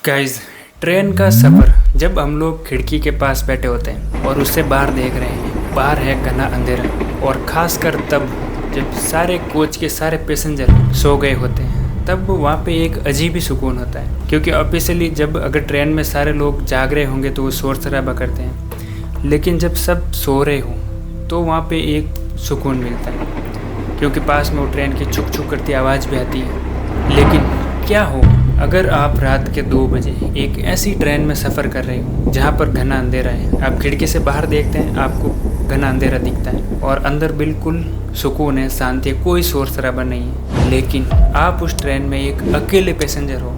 Guys, train का सफ़र जब हम लोग खिड़की के पास बैठे होते हैं और उससे बाहर देख रहे हैं, बाहर है घना अंधेरा, और ख़ासकर तब जब सारे कोच के सारे पैसेंजर सो गए होते हैं, तब वहाँ पे एक अजीब ही सुकून होता है। क्योंकि ऑब्वियसली जब अगर ट्रेन में सारे लोग जाग रहे होंगे तो वो शोर शराबा करते हैं, लेकिन जब सब सो रहे हों तो वहाँ पे एक सुकून मिलता है, क्योंकि पास में वो ट्रेन की छुक छुक करती आवाज़ भी आती है। लेकिन क्या हो अगर आप रात के 2 बजे एक ऐसी ट्रेन में सफ़र कर रहे हो जहाँ पर घना अंधेरा है, आप खिड़की से बाहर देखते हैं, आपको घना अंधेरा दिखता है और अंदर बिल्कुल सुकून है, शांति है, कोई शोर शराबा नहीं है, लेकिन आप उस ट्रेन में एक अकेले पैसेंजर हो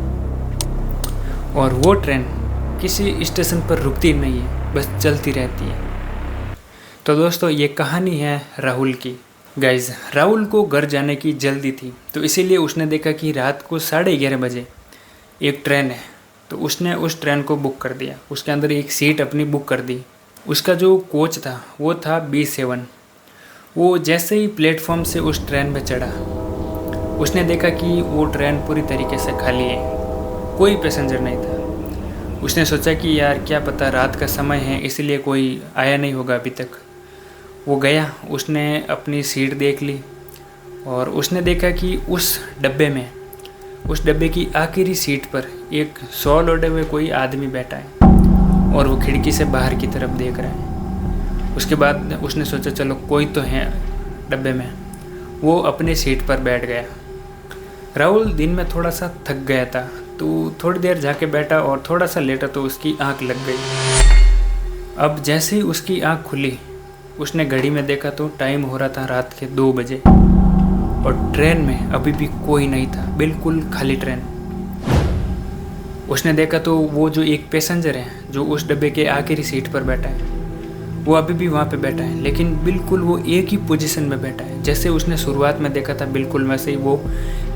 और वो ट्रेन किसी स्टेशन पर रुकती नहीं है, बस चलती रहती है। तो दोस्तों, ये कहानी है राहुल की। गाइज, राहुल को घर जाने की जल्दी थी, तो इसीलिए उसने देखा कि रात को 11:30 बजे एक ट्रेन है, तो उसने उस ट्रेन को बुक कर दिया। उसके अंदर एक सीट अपनी बुक कर दी। उसका जो कोच था वो था B7। वो जैसे ही प्लेटफॉर्म से उस ट्रेन में चढ़ा, उसने देखा कि वो ट्रेन पूरी तरीके से खाली है, कोई पैसेंजर नहीं था। उसने सोचा कि यार क्या पता रात का समय है इसलिए कोई आया नहीं होगा अभी तक। वो गया, उसने अपनी सीट देख ली और उसने देखा कि उस डब्बे की आखिरी सीट पर एक शॉल ओढ़े हुए कोई आदमी बैठा है और वो खिड़की से बाहर की तरफ देख रहा है। उसके बाद उसने सोचा चलो कोई तो है डब्बे में। वो अपनी सीट पर बैठ गया। राहुल दिन में थोड़ा सा थक गया था, तो थोड़ी देर जाके बैठा और थोड़ा सा लेटा तो उसकी आंख लग गई। अब जैसे ही उसकी आंख खुली, उसने घड़ी में देखा तो टाइम हो रहा था रात के 2 बजे और ट्रेन में अभी भी कोई नहीं था, बिल्कुल खाली ट्रेन। उसने देखा तो वो जो एक पैसेंजर है जो उस डब्बे के आखिरी सीट पर बैठा है, वो अभी भी वहाँ पे बैठा है, लेकिन बिल्कुल वो एक ही पोजीशन में बैठा है जैसे उसने शुरुआत में देखा था, बिल्कुल वैसे ही वो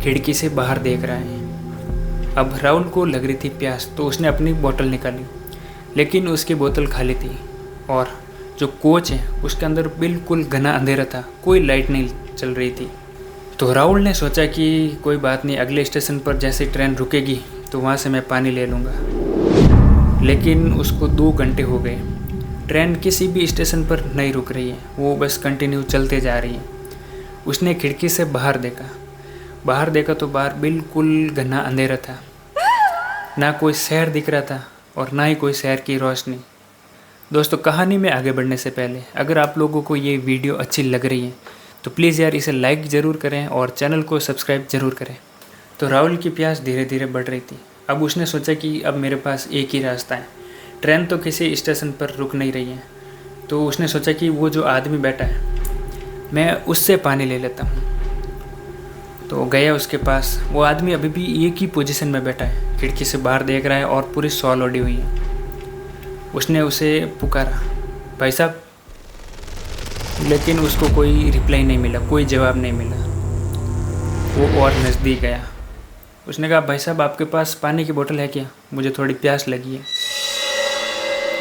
खिड़की से बाहर देख रहा है। अब राहुल को लग रही थी प्यास, तो उसने अपनी बोतल निकाली, लेकिन उसकी बोतल खाली थी और जो कोच है उसके अंदर बिल्कुल घना अंधेरा था, कोई लाइट नहीं चल रही थी। तो राहुल ने सोचा कि कोई बात नहीं, अगले स्टेशन पर जैसे ट्रेन रुकेगी तो वहाँ से मैं पानी ले लूँगा। लेकिन उसको 2 घंटे हो गए, ट्रेन किसी भी स्टेशन पर नहीं रुक रही है, वो बस कंटिन्यू चलते जा रही है। उसने खिड़की से बाहर देखा तो बाहर बिल्कुल घना अंधेरा था, ना कोई शहर दिख रहा था और ना ही कोई शहर की रोशनी। दोस्तों, कहानी में आगे बढ़ने से पहले अगर आप लोगों को ये वीडियो अच्छी लग रही है तो प्लीज़ यार इसे लाइक ज़रूर करें और चैनल को सब्सक्राइब ज़रूर करें। तो राहुल की प्यास धीरे धीरे बढ़ रही थी। अब उसने सोचा कि अब मेरे पास एक ही रास्ता है, ट्रेन तो किसी स्टेशन पर रुक नहीं रही है, तो उसने सोचा कि वो जो आदमी बैठा है मैं उससे पानी ले लेता हूँ। तो गया उसके पास। वो आदमी अभी भी एक ही पोजीशन में बैठा है, खिड़की से बाहर देख रहा है और पूरी शॉल ओढ़ी हुई है। उसने उसे पुकारा, भाई साहब, लेकिन उसको कोई रिप्लाई नहीं मिला, कोई जवाब नहीं मिला। वो और नज़दीक गया। उसने कहा, भाई साहब आपके पास पानी की बोतल है क्या, मुझे थोड़ी प्यास लगी है।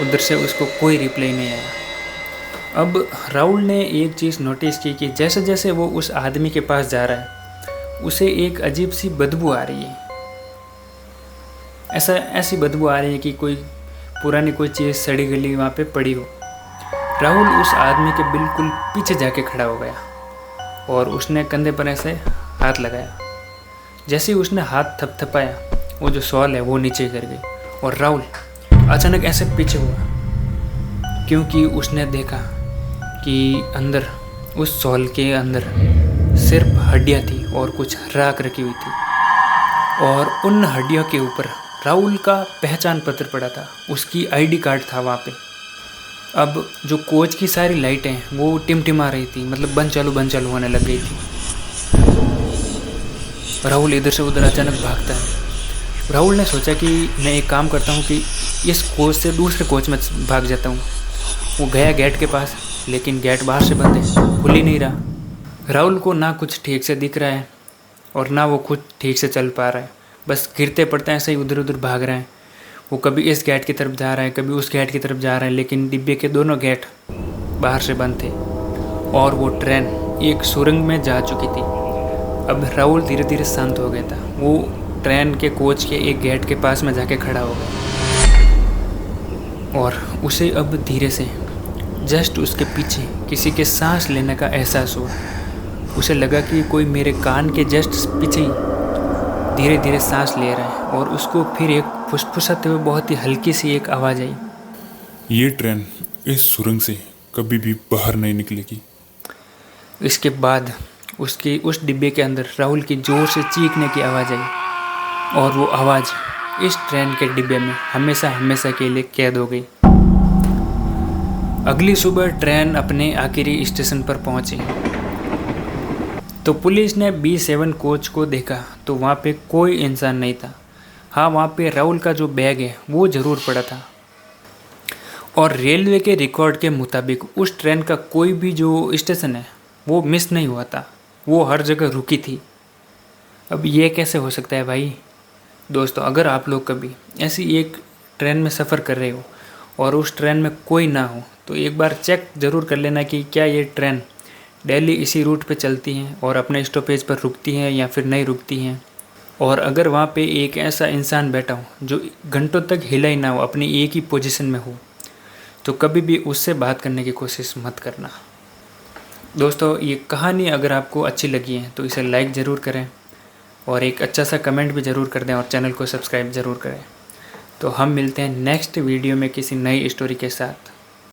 उधर से उसको कोई रिप्लाई नहीं आया। अब राहुल ने एक चीज़ नोटिस की कि जैसे जैसे वो उस आदमी के पास जा रहा है, उसे एक अजीब सी बदबू आ रही है। ऐसी बदबू आ रही है कि कोई पुरानी कोई चीज़ सड़ी गली वहाँ पे पड़ी हो। राहुल उस आदमी के बिल्कुल पीछे जाके खड़ा हो गया और उसने कंधे पर ऐसे हाथ लगाया। जैसे ही उसने हाथ थपथपाया, वो जो शॉल है वो नीचे गिर गई और राहुल अचानक ऐसे पीछे हुआ, क्योंकि उसने देखा कि अंदर उस शॉल के अंदर सिर्फ हड्डियाँ थी और कुछ राख रखी हुई थी और उन हड्डियों के ऊपर राहुल का पहचान पत्र पड़ा था, उसकी आईडी कार्ड था वहाँ पे। अब जो कोच की सारी लाइटें वो टिमटिमा रही थी, मतलब बंद चालू होने लग गई थी। राहुल इधर से उधर अचानक भागता है। राहुल ने सोचा कि मैं एक काम करता हूँ कि इस कोच से दूसरे कोच में भाग जाता हूँ। वो गया गेट के पास, लेकिन गेट बाहर से बंद है, खुल ही नहीं रहा। राहुल को ना कुछ ठीक से दिख रहा है और ना वो खुद ठीक से चल पा रहा है, बस गिरते पड़ते ऐसे ही उधर उधर भाग रहे हैं। वो कभी इस गेट की तरफ जा रहा है, कभी उस गेट की तरफ जा रहा है, लेकिन डिब्बे के दोनों गेट बाहर से बंद थे और वो ट्रेन एक सुरंग में जा चुकी थी। अब राहुल धीरे धीरे शांत हो गया था। वो ट्रेन के कोच के एक गेट के पास में जाके खड़ा हो गया और उसे अब धीरे से जस्ट उसके पीछे किसी के सांस लेने का एहसास हुआ। उसे लगा कि कोई मेरे कान के जस्ट पीछे ही धीरे धीरे सांस ले रहा है और उसको फिर एक फुसफुसाते हुए बहुत ही हल्की सी एक आवाज़ आई, ये ट्रेन इस सुरंग से कभी भी बाहर नहीं निकलेगी। इसके बाद उसकी उस डिब्बे के अंदर राहुल की ज़ोर से चीखने की आवाज़ आई और वो आवाज़ इस ट्रेन के डिब्बे में हमेशा हमेशा के लिए कैद हो गई। अगली सुबह ट्रेन अपने आखिरी स्टेशन पर पहुंची तो पुलिस ने B7 कोच को देखा तो वहाँ पे कोई इंसान नहीं था। हाँ, वहाँ पे राहुल का जो बैग है वो ज़रूर पड़ा था और रेलवे के रिकॉर्ड के मुताबिक उस ट्रेन का कोई भी जो स्टेशन है वो मिस नहीं हुआ था, वो हर जगह रुकी थी। अब ये कैसे हो सकता है भाई? दोस्तों, अगर आप लोग कभी ऐसी एक ट्रेन में सफ़र कर रहे हो और उस ट्रेन में कोई ना हो तो एक बार चेक ज़रूर कर लेना कि क्या ये ट्रेन डेली इसी रूट पे चलती हैं और अपने स्टॉपेज पर रुकती हैं या फिर नहीं रुकती हैं। और अगर वहाँ पे एक ऐसा इंसान बैठा हो जो घंटों तक हिला ही ना हो, अपनी एक ही पोजीशन में हो, तो कभी भी उससे बात करने की कोशिश मत करना। दोस्तों, ये कहानी अगर आपको अच्छी लगी है तो इसे लाइक ज़रूर करें और एक अच्छा सा कमेंट भी ज़रूर कर दें और चैनल को सब्सक्राइब ज़रूर करें। तो हम मिलते हैं नेक्स्ट वीडियो में किसी नई स्टोरी के साथ।